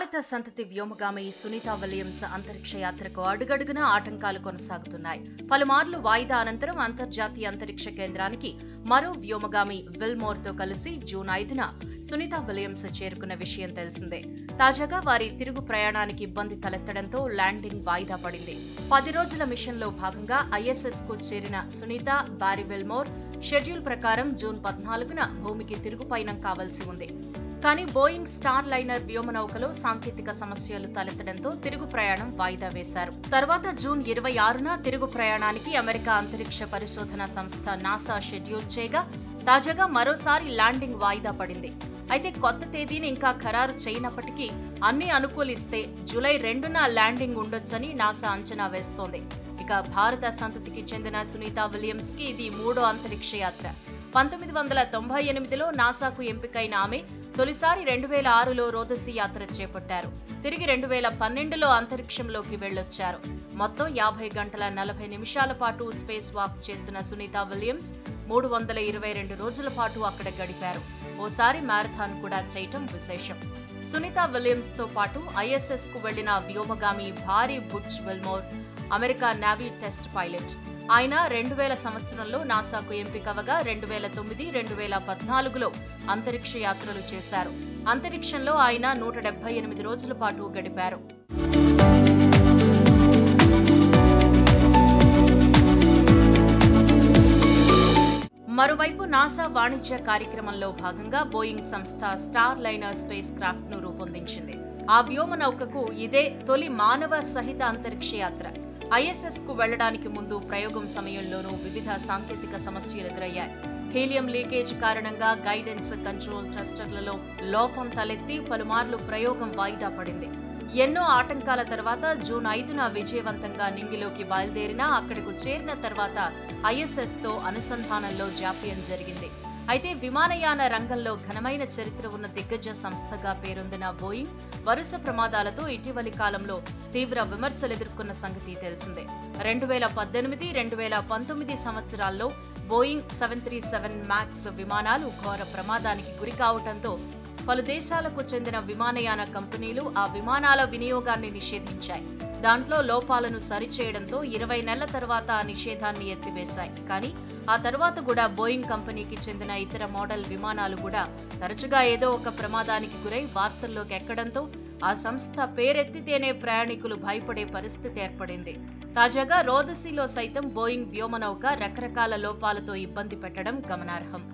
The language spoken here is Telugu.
భారత సంతతి వ్యోమగామి సునీతా విలియమ్స్ అంతరిక్ష యాత్రకు అడుగడుగునా ఆటంకాలు కొనసాగుతున్నాయి. పలుమార్లు వాయిదా అనంతరం అంతర్జాతీయ అంతరిక్ష కేంద్రానికి మరో వ్యోమగామి విల్మోర్ తో కలిసి జూన్ 5న సునీతా విలియమ్స్ చేరుకున్న విషయం తెలిసిందే. తాజాగా వారి తిరుగు ప్రయాణానికి ఇబ్బంది తలెత్తడంతో ల్యాండింగ్ వాయిదా పడింది. 10 రోజుల మిషన్ లో భాగంగా ISS కు చేరిన సునీతా, బారీ విల్మోర్ షెడ్యూల్ ప్రకారం జూన్ 14న భూమికి తిరుగు పయనం కావాల్సి ఉంది. కానీ బోయింగ్ స్టార్ లైనర్ వ్యోమనౌకలో సాంకేతిక సమస్యలు తలెత్తడంతో తిరుగు ప్రయాణం వాయిదా వేశారు. తర్వాత జూన్ 26న తిరుగు ప్రయాణానికి అమెరికా అంతరిక్ష పరిశోధన సంస్థ నాసా షెడ్యూల్ చేయగా తాజాగా మరోసారి ల్యాండింగ్ వాయిదా పడింది. అయితే కొత్త తేదీని ఇంకా ఖరారు చేయనప్పటికీ అన్ని అనుకూలిస్తే జూలై 2న ల్యాండింగ్ ఉండొచ్చని నాసా అంచనా వేస్తోంది. ఇక భారత సంతతికి చెందిన సునీతా విలియమ్స్ కి ఇది 3వ అంతరిక్ష యాత్ర. 1998లో నాసాకు ఎంపికైన ఆమె తొలిసారి 2006లో రోదసీ యాత్ర చేపట్టారు. తిరిగి 2012లో అంతరిక్షంలోకి వెళ్లొచ్చారు. మొత్తం 50 గంటల 40 నిమిషాల పాటు స్పేస్ వాక్ చేసిన సునీతా విలియమ్స్ 322 రోజుల పాటు అక్కడ గడిపారు. ఓసారి మ్యారథాన్ కూడా చేయటం విశేషం. సునీతా విలియమ్స్ తో పాటు ISS కు వెళ్లిన వ్యోమగామి Barry Butch Wilmore America navy test pilot. ఆయన 2000 సంవత్సరంలో నాసాకు ఎంపికవగా 2009, 2014లో అంతరిక్ష యాత్రలు చేశారు. అంతరిక్షంలో ఆయన 178 రోజుల పాటు గడిపారు. మరోవైపు నాసా వాణిజ్య కార్యక్రమంలో భాగంగా బోయింగ్ సంస్థ స్టార్ లైనర్ స్పేస్ క్రాఫ్ట్ ను రూపొందించింది. ఆ వ్యోమనౌకకు ఇదే తొలి మానవ సహిత అంతరిక్ష యాత్ర. ISS కు వెళ్లడానికి ముందు ప్రయోగం సమయంలోనూ వివిధ సాంకేతిక సమస్యలు ఎదురయ్యాయి. హీలియం లీకేజ్ కారణంగా గైడెన్స్ కంట్రోల్ థ్రస్టర్లలో లోపం తలెత్తి పలుమార్లు ప్రయోగం వాయిదా పడింది. ఎన్నో ఆటంకాల తర్వాత జూన్ 5న విజయవంతంగా నింగిలోకి బయలుదేరినా అక్కడకు చేరిన తర్వాత ISS తో అనుసంధానంలో జాప్యం జరిగింది. అయితే విమానయాన రంగంలో ఘనమైన చరిత్ర ఉన్న దిగ్గజ సంస్థగా పేరొందిన బోయింగ్ వరుస ప్రమాదాలతో ఇటీవలి కాలంలో తీవ్ర విమర్శలు ఎదుర్కొన్న సంగతి తెలిసిందే. 2018, 2019 సంవత్సరాల్లో బోయింగ్ 737 MAX విమానాలు ఘోర ప్రమాదానికి గురి కావడంతో పలు దేశాలకు చెందిన విమానయాన కంపెనీలు ఆ విమానాల వినియోగాన్ని నిషేధించాయి. దాంట్లో లోపాలను సరిచేయడంతో 20 నెలల తర్వాత ఆ నిషేధాన్ని ఎత్తివేశాయి. కానీ ఆ తర్వాత కూడా బోయింగ్ కంపెనీకి చెందిన ఇతర మోడల్ విమానాలు కూడా తరచుగా ఏదో ఒక ప్రమాదానికి గురై వార్తల్లోకి ఎక్కడంతో ఆ సంస్థ పేరెత్తితేనే ప్రయాణికులు భయపడే పరిస్థితి ఏర్పడింది. తాజాగా రోదసీలో సైతం బోయింగ్ వ్యోమనౌక రకరకాల లోపాలతో ఇబ్బంది పెట్టడం గమనార్హం.